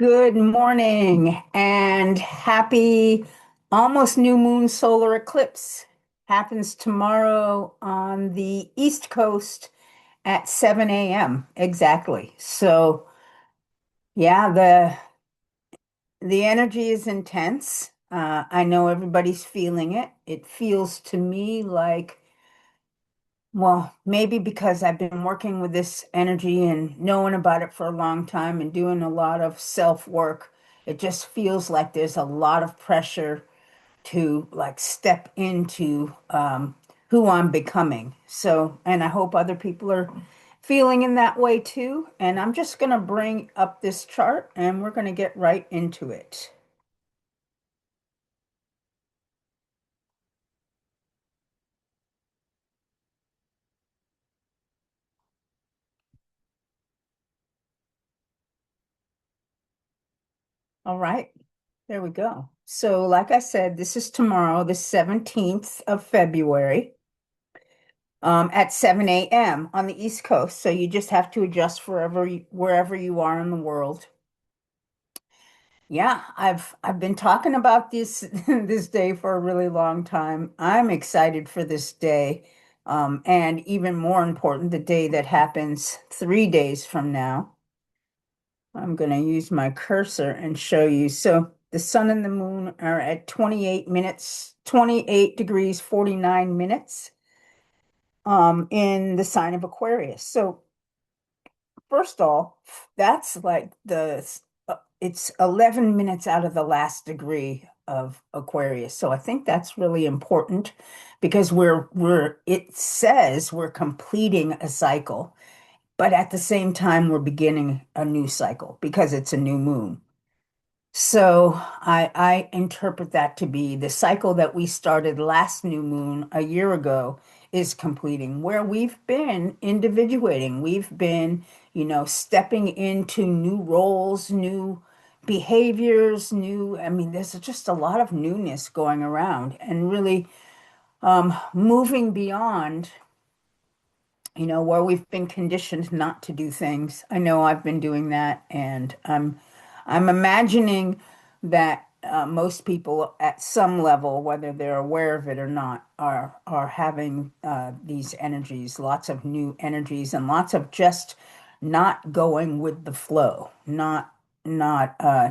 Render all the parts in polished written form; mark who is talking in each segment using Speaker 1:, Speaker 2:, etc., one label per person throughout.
Speaker 1: Good morning and happy almost new moon solar eclipse. Happens tomorrow on the East Coast at 7 a.m. exactly. So yeah, the energy is intense. I know everybody's feeling it. It feels to me like, well, maybe because I've been working with this energy and knowing about it for a long time and doing a lot of self work, it just feels like there's a lot of pressure to like step into who I'm becoming. So, and I hope other people are feeling in that way too. And I'm just going to bring up this chart and we're going to get right into it. All right, there we go. So, like I said, this is tomorrow, the 17th of February. At 7 a.m. on the East Coast. So you just have to adjust wherever you are in the world. Yeah, I've been talking about this this day for a really long time. I'm excited for this day. And even more important, the day that happens 3 days from now. I'm going to use my cursor and show you. So the sun and the moon are at 28 minutes, 28 degrees, 49 minutes, in the sign of Aquarius. So first off, that's like it's 11 minutes out of the last degree of Aquarius. So I think that's really important because it says we're completing a cycle, but at the same time we're beginning a new cycle because it's a new moon. So I interpret that to be the cycle that we started last new moon a year ago is completing, where we've been individuating. We've been, stepping into new roles, new behaviors, I mean, there's just a lot of newness going around and really moving beyond, where we've been conditioned not to do things. I know I've been doing that, and I'm imagining that most people at some level, whether they're aware of it or not, are having these energies, lots of new energies, and lots of just not going with the flow, not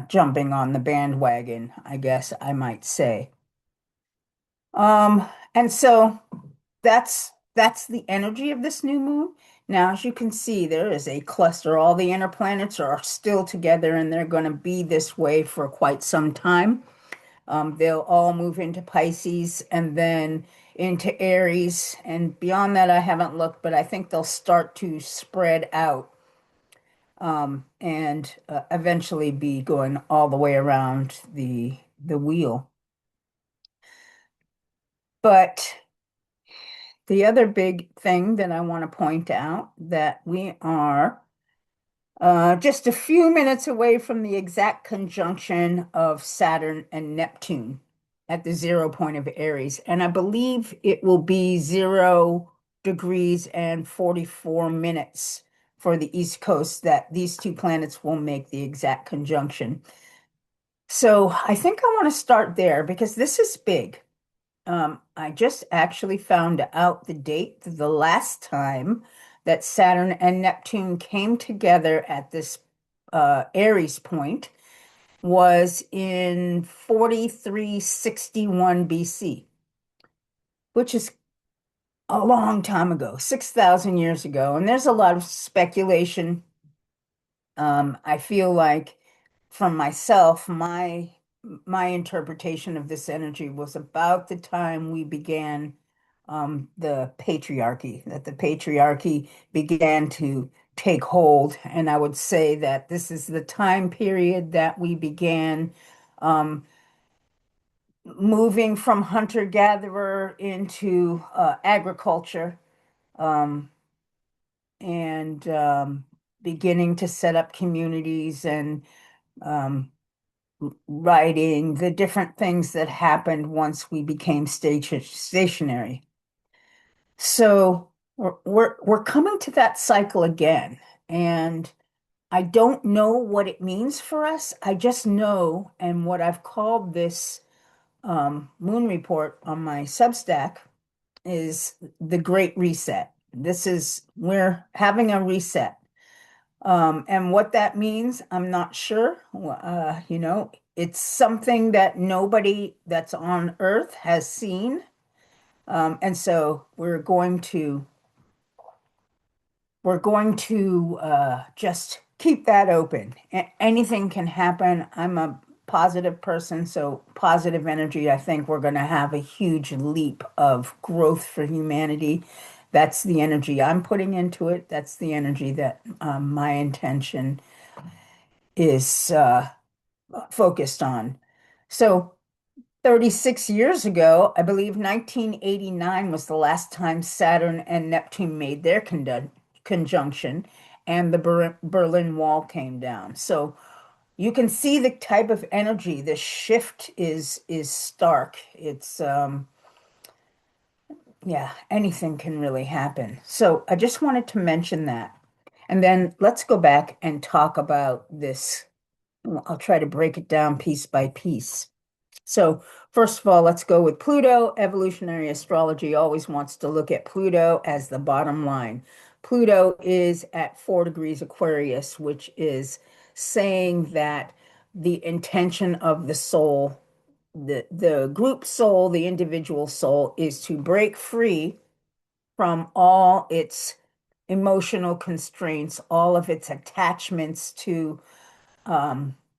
Speaker 1: jumping on the bandwagon, I guess I might say. And so that's the energy of this new moon. Now, as you can see, there is a cluster. All the inner planets are still together, and they're going to be this way for quite some time. They'll all move into Pisces and then into Aries. And beyond that, I haven't looked, but I think they'll start to spread out and eventually be going all the way around the wheel. But the other big thing that I want to point out that we are just a few minutes away from the exact conjunction of Saturn and Neptune at the 0 point of Aries. And I believe it will be 0 degrees and 44 minutes for the East Coast that these two planets will make the exact conjunction. So I think I want to start there because this is big. I just actually found out the date, the last time that Saturn and Neptune came together at this Aries point was in 4361 BC, which is a long time ago, 6,000 years ago. And there's a lot of speculation. I feel like from myself, my interpretation of this energy was about the time we began the patriarchy, that the patriarchy began to take hold. And I would say that this is the time period that we began um, moving from hunter-gatherer into agriculture, um, and beginning to set up communities and um, writing the different things that happened once we became stationary. So we're coming to that cycle again, and I don't know what it means for us. I just know, and what I've called this moon report on my Substack is the Great Reset. We're having a reset. And what that means, I'm not sure. It's something that nobody that's on Earth has seen. And so we're going to just keep that open. Anything can happen. I'm a positive person, so positive energy. I think we're going to have a huge leap of growth for humanity. That's the energy I'm putting into it. That's the energy that my intention is focused on. So 36 years ago, I believe 1989 was the last time Saturn and Neptune made their conjunction, and the Berlin Wall came down. So you can see the type of energy. The shift is stark. Yeah, anything can really happen. So I just wanted to mention that. And then let's go back and talk about this. I'll try to break it down piece by piece. So, first of all, let's go with Pluto. Evolutionary astrology always wants to look at Pluto as the bottom line. Pluto is at 4 degrees Aquarius, which is saying that the intention of the soul, the group soul, the individual soul, is to break free from all its emotional constraints, all of its attachments to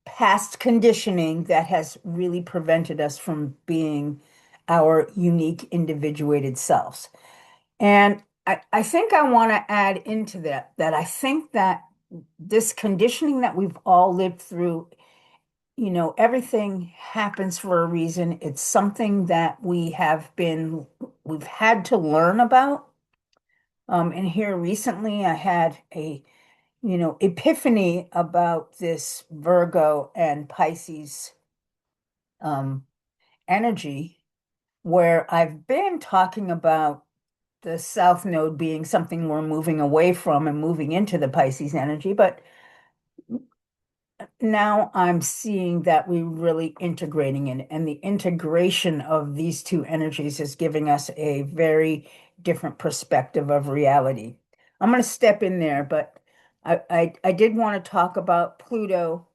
Speaker 1: past conditioning that has really prevented us from being our unique individuated selves. And I think I want to add into that I think that this conditioning that we've all lived through, everything happens for a reason. It's something that we've had to learn about. And here recently I had a epiphany about this Virgo and Pisces um, energy, where I've been talking about the South Node being something we're moving away from and moving into the Pisces energy, but now I'm seeing that we're really integrating it, and the integration of these two energies is giving us a very different perspective of reality. I'm going to step in there, but I did want to talk about Pluto.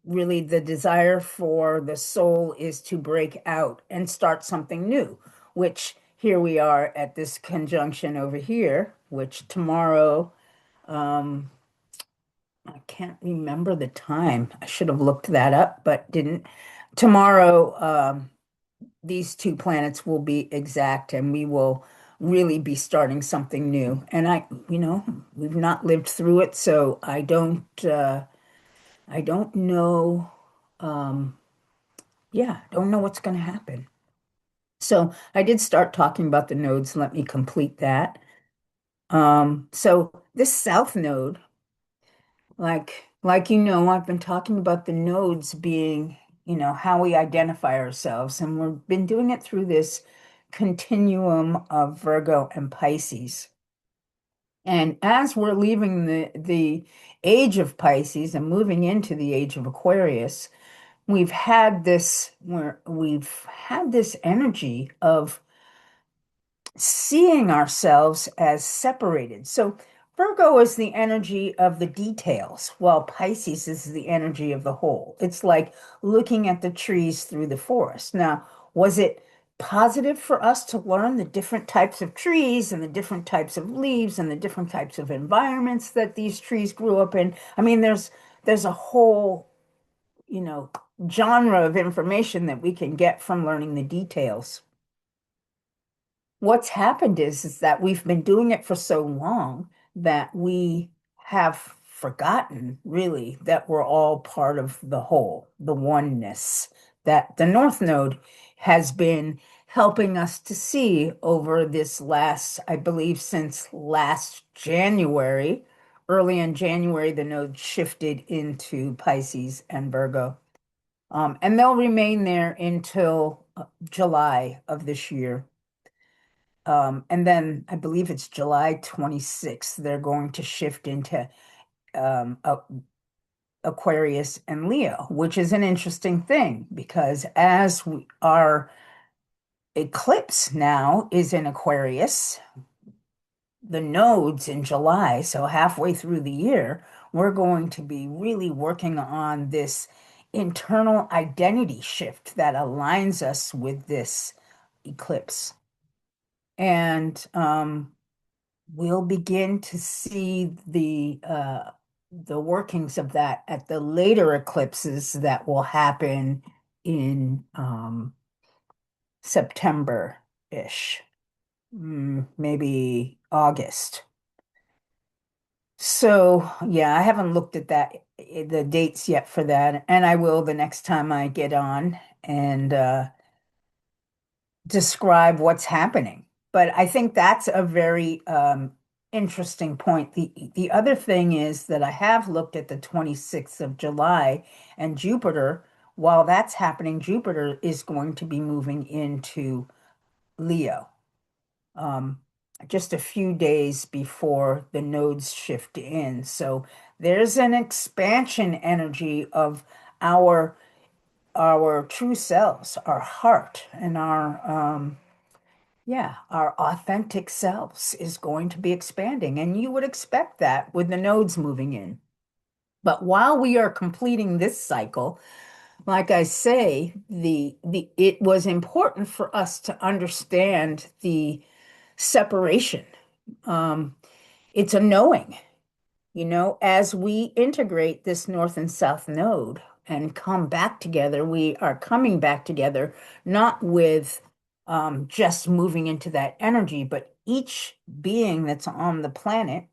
Speaker 1: Really, the desire for the soul is to break out and start something new, which here we are at this conjunction over here, which tomorrow. Um, I can't remember the time. I should have looked that up, but didn't. Tomorrow, these two planets will be exact, and we will really be starting something new. And we've not lived through it, so I don't know. Um, yeah, don't know what's going to happen. So I did start talking about the nodes. Let me complete that. So this South Node. I've been talking about the nodes being, how we identify ourselves, and we've been doing it through this continuum of Virgo and Pisces. And as we're leaving the age of Pisces and moving into the age of Aquarius, we've had this energy of seeing ourselves as separated. So Virgo is the energy of the details, while Pisces is the energy of the whole. It's like looking at the trees through the forest. Now, was it positive for us to learn the different types of trees and the different types of leaves and the different types of environments that these trees grew up in? I mean, there's a whole, you know, genre of information that we can get from learning the details. What's happened is that we've been doing it for so long that we have forgotten really that we're all part of the whole, the oneness that the North Node has been helping us to see over this last, I believe, since last January. Early in January, the node shifted into Pisces and Virgo. And they'll remain there until July of this year. And then I believe it's July 26th, they're going to shift into Aquarius and Leo, which is an interesting thing because our eclipse now is in Aquarius, the nodes in July, so halfway through the year, we're going to be really working on this internal identity shift that aligns us with this eclipse. And we'll begin to see the workings of that at the later eclipses that will happen in September-ish, maybe August. So, yeah, I haven't looked at the dates yet for that, and I will the next time I get on and describe what's happening. But I think that's a very interesting point. The other thing is that I have looked at the 26th of July and Jupiter. While that's happening, Jupiter is going to be moving into Leo. Um, just a few days before the nodes shift in. So there's an expansion energy of our our true selves, our heart, and our authentic selves is going to be expanding. And you would expect that with the nodes moving in. But while we are completing this cycle, like I say, the it was important for us to understand the separation. Um, it's a knowing, as we integrate this north and south node and come back together, we are coming back together not with just moving into that energy, but each being that's on the planet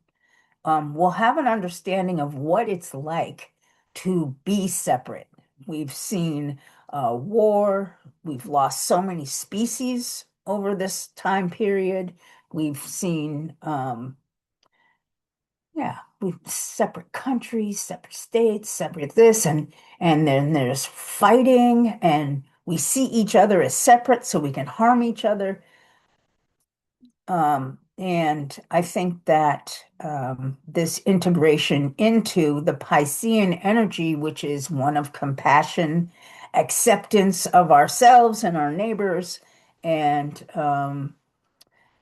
Speaker 1: will have an understanding of what it's like to be separate. We've seen war, we've lost so many species over this time period. We've seen yeah, we separate countries, separate states, separate this, and then there's fighting, and we see each other as separate so we can harm each other. And I think that this integration into the Piscean energy, which is one of compassion, acceptance of ourselves and our neighbors, and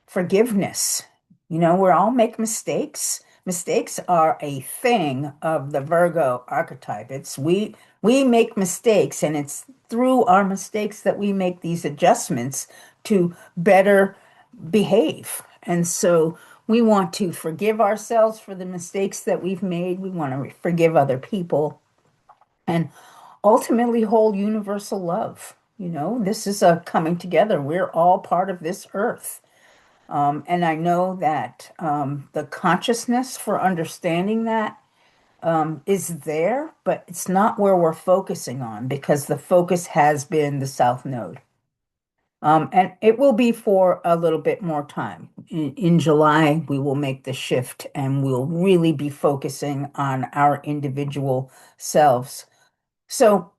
Speaker 1: forgiveness. We all make mistakes. Mistakes are a thing of the Virgo archetype. It's we make mistakes, and it's through our mistakes that we make these adjustments to better behave. And so we want to forgive ourselves for the mistakes that we've made. We want to forgive other people and ultimately hold universal love. This is a coming together. We're all part of this earth. And I know that the consciousness for understanding that is there, but it's not where we're focusing on because the focus has been the South Node. And it will be for a little bit more time. In July, we will make the shift and we'll really be focusing on our individual selves. So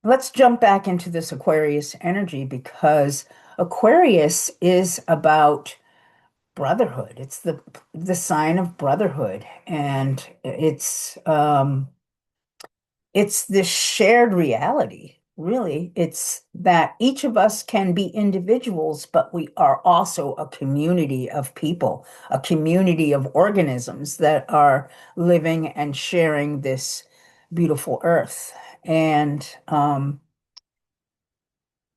Speaker 1: let's jump back into this Aquarius energy because Aquarius is about brotherhood. It's the sign of brotherhood, and it's this shared reality. Really, it's that each of us can be individuals, but we are also a community of people, a community of organisms that are living and sharing this beautiful earth. And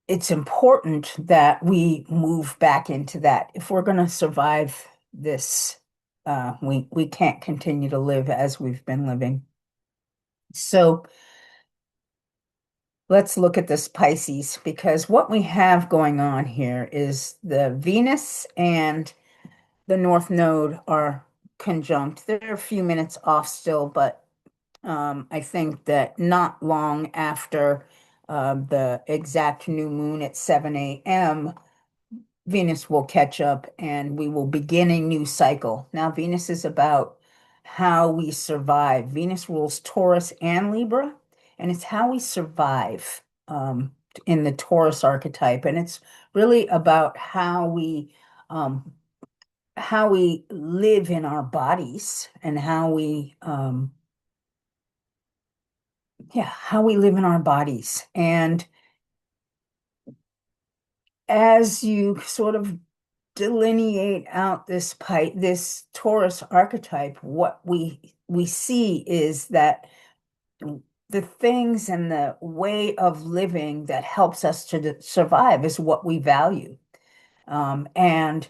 Speaker 1: it's important that we move back into that. If we're going to survive this, we can't continue to live as we've been living. So let's look at this Pisces because what we have going on here is the Venus and the North Node are conjunct. They're a few minutes off still, but I think that not long after the exact new moon at 7 a.m., Venus will catch up and we will begin a new cycle. Now, Venus is about how we survive. Venus rules Taurus and Libra, and it's how we survive in the Taurus archetype. And it's really about how we live in our bodies and how we yeah, how we live in our bodies. And as you sort of delineate out this Taurus archetype, what we see is that the things and the way of living that helps us to survive is what we value. And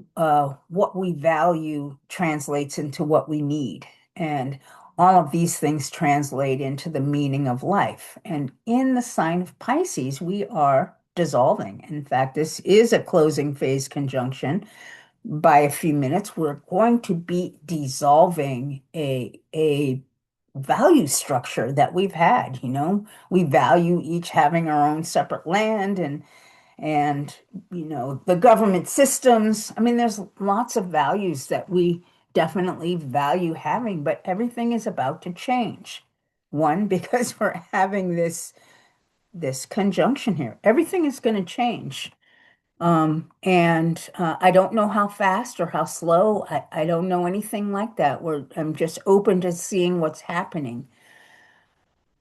Speaker 1: what we value translates into what we need. And all of these things translate into the meaning of life. And in the sign of Pisces, we are dissolving. In fact, this is a closing phase conjunction by a few minutes. We're going to be dissolving a value structure that we've had, you know. We value each having our own separate land and the government systems. I mean, there's lots of values that we definitely value having, but everything is about to change. One, because we're having this conjunction here. Everything is going to change. And I don't know how fast or how slow. I don't know anything like that. I'm just open to seeing what's happening.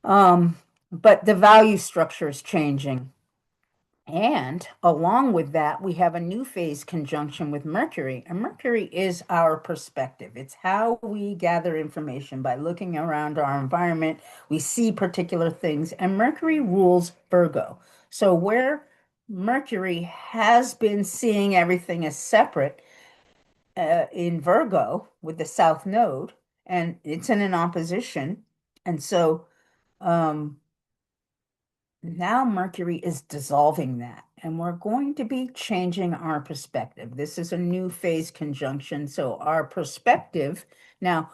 Speaker 1: Um, but the value structure is changing. And along with that, we have a new phase conjunction with Mercury. And Mercury is our perspective. It's how we gather information by looking around our environment. We see particular things, and Mercury rules Virgo. So, where Mercury has been seeing everything as separate in Virgo with the South Node, and it's in an opposition. And so, um, now Mercury is dissolving that, and we're going to be changing our perspective. This is a new phase conjunction, so our perspective now,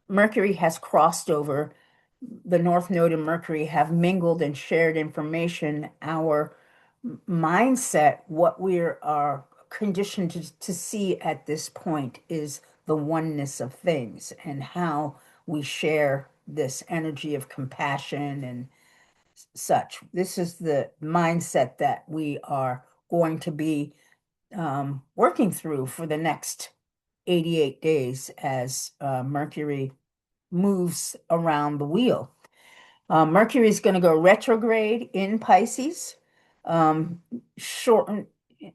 Speaker 1: Mercury has crossed over. The North Node and Mercury have mingled and shared information. Our mindset, what we are conditioned to see at this point, is the oneness of things and how we share this energy of compassion and such. This is the mindset that we are going to be working through for the next 88 days as Mercury moves around the wheel. Mercury is going to go retrograde in Pisces, um, short,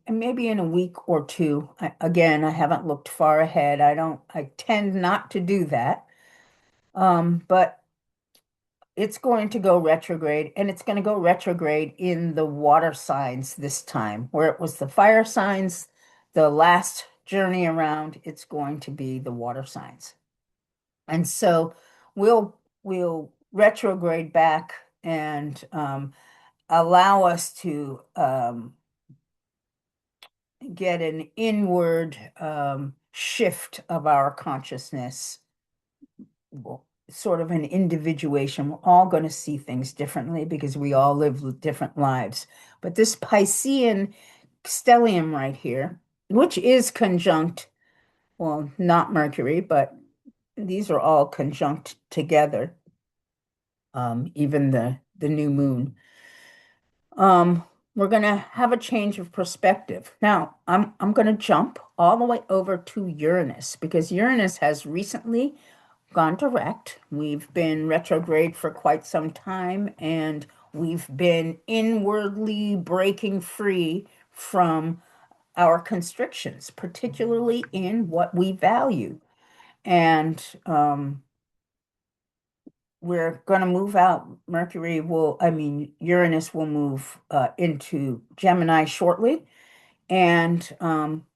Speaker 1: maybe in a week or two. Again, I haven't looked far ahead. I tend not to do that. But it's going to go retrograde, and it's going to go retrograde in the water signs this time, where it was the fire signs, the last journey around, it's going to be the water signs. And so we'll retrograde back and allow us to get an inward shift of our consciousness, sort of an individuation. We're all going to see things differently because we all live different lives. But this Piscean stellium right here, which is conjunct, well, not Mercury, but these are all conjunct together, even the new moon. Um, we're going to have a change of perspective. Now, I'm going to jump all the way over to Uranus because Uranus has recently gone direct. We've been retrograde for quite some time, and we've been inwardly breaking free from our constrictions, particularly in what we value. And we're going to move out. Uranus will move into Gemini shortly. And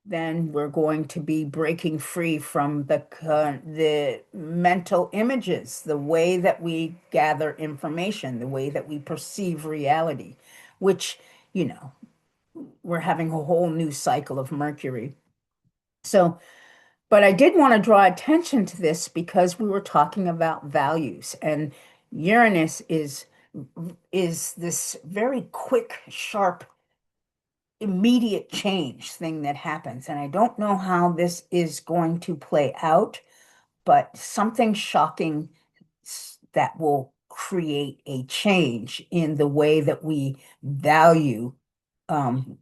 Speaker 1: then we're going to be breaking free from the mental images, the way that we gather information, the way that we perceive reality, which, you know, we're having a whole new cycle of Mercury. So, but I did want to draw attention to this because we were talking about values, and Uranus is this very quick, sharp, immediate change thing that happens. And I don't know how this is going to play out, but something shocking that will create a change in the way that we value. Um,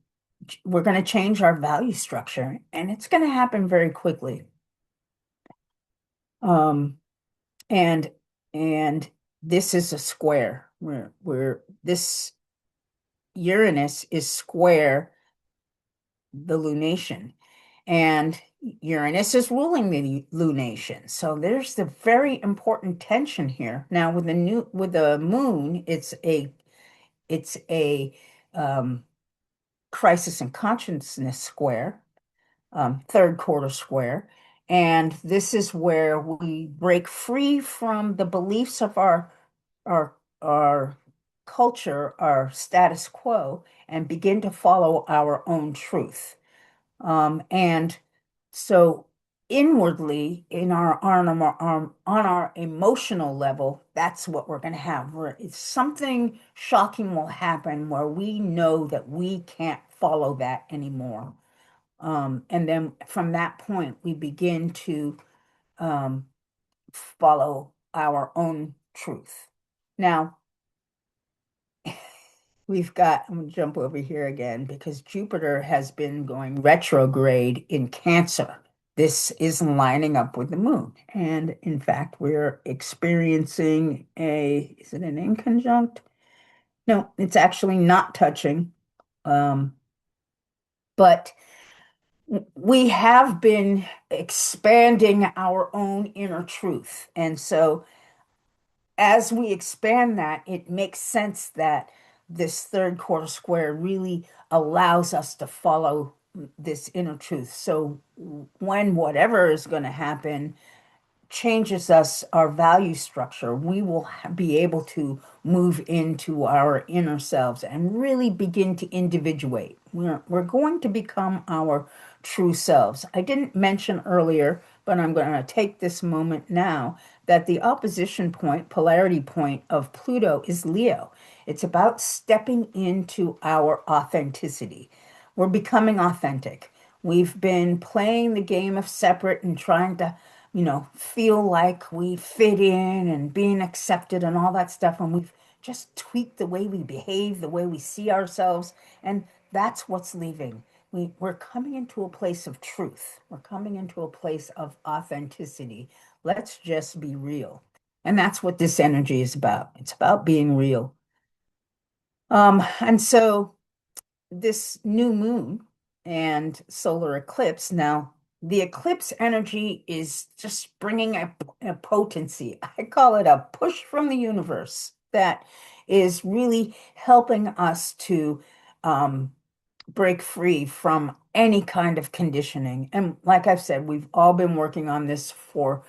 Speaker 1: we're going to change our value structure, and it's going to happen very quickly. Um, and and this is a square. Where this Uranus is square the lunation, and Uranus is ruling the lunation. So there's the very important tension here. Now with the moon, it's a um, crisis in consciousness square, third quarter square. And this is where we break free from the beliefs of our culture, our status quo, and begin to follow our own truth. And so inwardly, in on our emotional level, that's what we're going to have. Where it's something shocking will happen where we know that we can't follow that anymore. And then from that point, we begin to um, follow our own truth. Now, I'm going to jump over here again because Jupiter has been going retrograde in Cancer. This is lining up with the moon. And in fact, we're experiencing is it an inconjunct? No, it's actually not touching. Um, but we have been expanding our own inner truth. And so as we expand that, it makes sense that this third quarter square really allows us to follow this inner truth. So when whatever is going to happen, changes our value structure, we will be able to move into our inner selves and really begin to individuate. We're going to become our true selves. I didn't mention earlier, but I'm going to take this moment now that the opposition point, polarity point of Pluto is Leo. It's about stepping into our authenticity. We're becoming authentic. We've been playing the game of separate and trying to feel like we fit in and being accepted and all that stuff. And we've just tweaked the way we behave, the way we see ourselves. And that's what's leaving. We're coming into a place of truth. We're coming into a place of authenticity. Let's just be real. And that's what this energy is about. It's about being real. And so this new moon and solar eclipse. Now, the eclipse energy is just bringing a potency. I call it a push from the universe that is really helping us to um, break free from any kind of conditioning. And like I've said, we've all been working on this for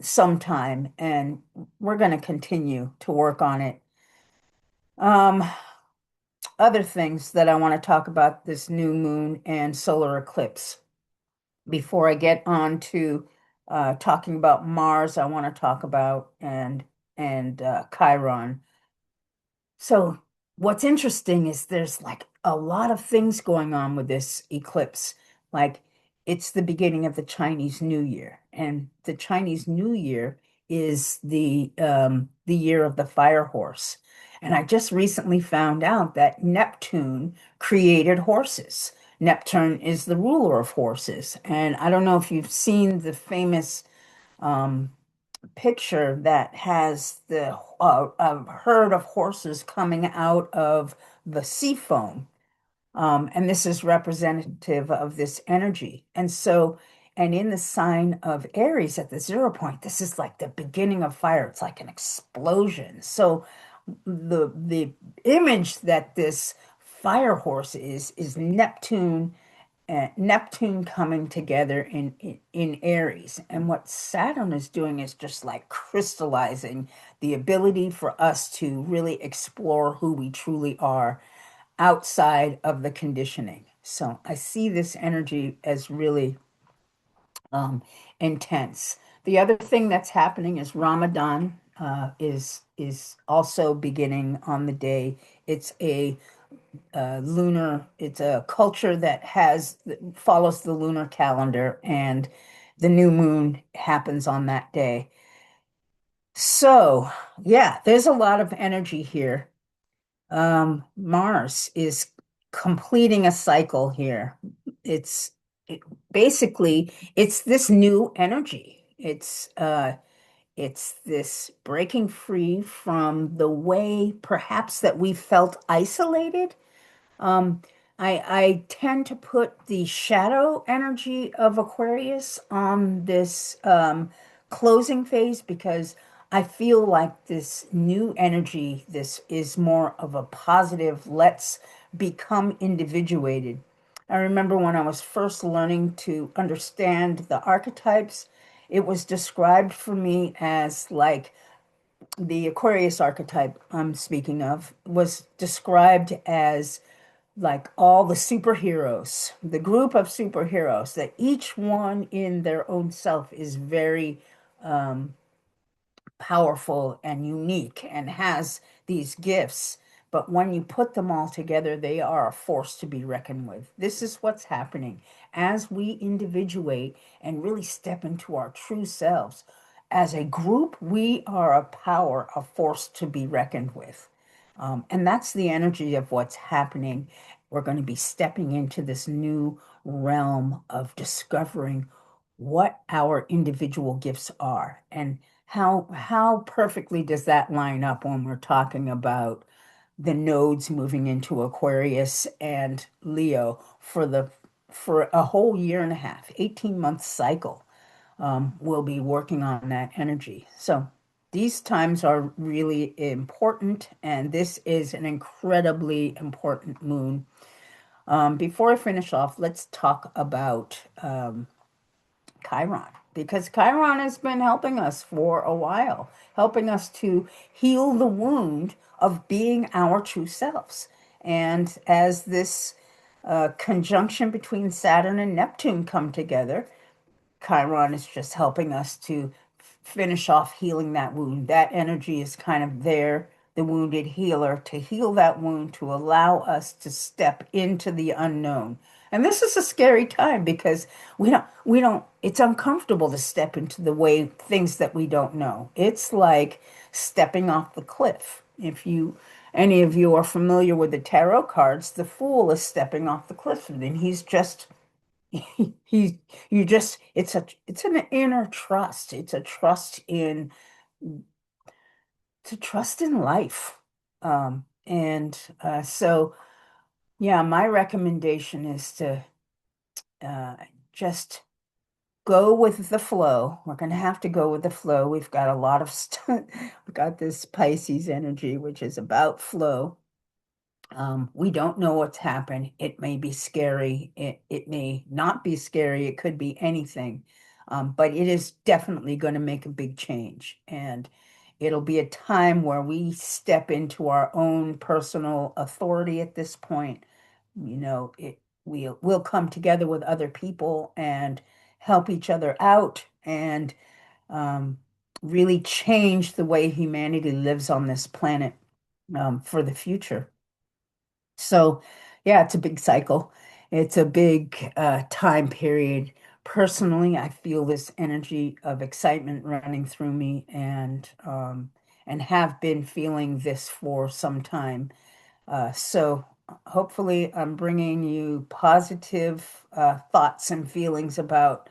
Speaker 1: some time, and we're going to continue to work on it. Um, Other things that I want to talk about this new moon and solar eclipse. Before I get on to talking about Mars, I want to talk about and Chiron. So what's interesting is there's like a lot of things going on with this eclipse. Like it's the beginning of the Chinese New Year, and the Chinese New Year is the year of the fire horse. And I just recently found out that Neptune created horses. Neptune is the ruler of horses. And I don't know if you've seen the famous um, picture that has a herd of horses coming out of the sea foam. And this is representative of this energy. And in the sign of Aries at the 0 point, this is like the beginning of fire. It's like an explosion. So the image that this fire horse is Neptune coming together in Aries. And what Saturn is doing is just like crystallizing the ability for us to really explore who we truly are outside of the conditioning. So I see this energy as really intense. The other thing that's happening is Ramadan is also beginning on the day. It's a culture that follows the lunar calendar, and the new moon happens on that day. So, yeah, there's a lot of energy here. Mars is completing a cycle here. It's it, Basically it's this new energy. It's this breaking free from the way perhaps that we felt isolated. um, I tend to put the shadow energy of Aquarius on this closing phase because I feel like this new energy, this is more of a positive, let's become individuated. I remember when I was first learning to understand the archetypes, it was described for me as like the Aquarius archetype I'm speaking of was described as like all the superheroes, the group of superheroes, that each one in their own self is very powerful and unique and has these gifts. But when you put them all together, they are a force to be reckoned with. This is what's happening as we individuate and really step into our true selves. As a group, we are a power, a force to be reckoned with. And that's the energy of what's happening. We're going to be stepping into this new realm of discovering what our individual gifts are and how perfectly does that line up when we're talking about the nodes moving into Aquarius and Leo for a whole year and a half, 18-month cycle. We'll be working on that energy. So these times are really important, and this is an incredibly important moon. Before I finish off, let's talk about Chiron, because Chiron has been helping us for a while, helping us to heal the wound of being our true selves. And as this conjunction between Saturn and Neptune come together, Chiron is just helping us to finish off healing that wound. That energy is kind of there, the wounded healer, to heal that wound, to allow us to step into the unknown. And this is a scary time because it's uncomfortable to step into the way things that we don't know. It's like stepping off the cliff. If any of you are familiar with the tarot cards, the fool is stepping off the cliff and he's just he you just it's an inner trust. It's a trust in life. And so yeah, my recommendation is to uh just go with the flow. We're going to have to go with the flow. We've got a lot of stuff. We've got this Pisces energy, which is about flow. We don't know what's happened. It may be scary. It may not be scary. It could be anything. But it is definitely going to make a big change. And it'll be a time where we step into our own personal authority at this point. We'll come together with other people and help each other out and um, really change the way humanity lives on this planet for the future. So, yeah, it's a big cycle. It's a big time period. Personally, I feel this energy of excitement running through me and have been feeling this for some time. So hopefully I'm bringing you positive thoughts and feelings about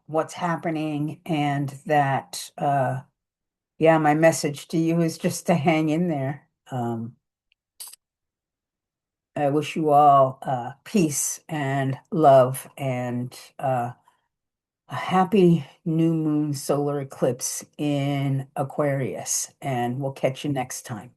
Speaker 1: what's happening and that, yeah, my message to you is just to hang in there. I wish you all peace and love and a happy new moon solar eclipse in Aquarius. And we'll catch you next time.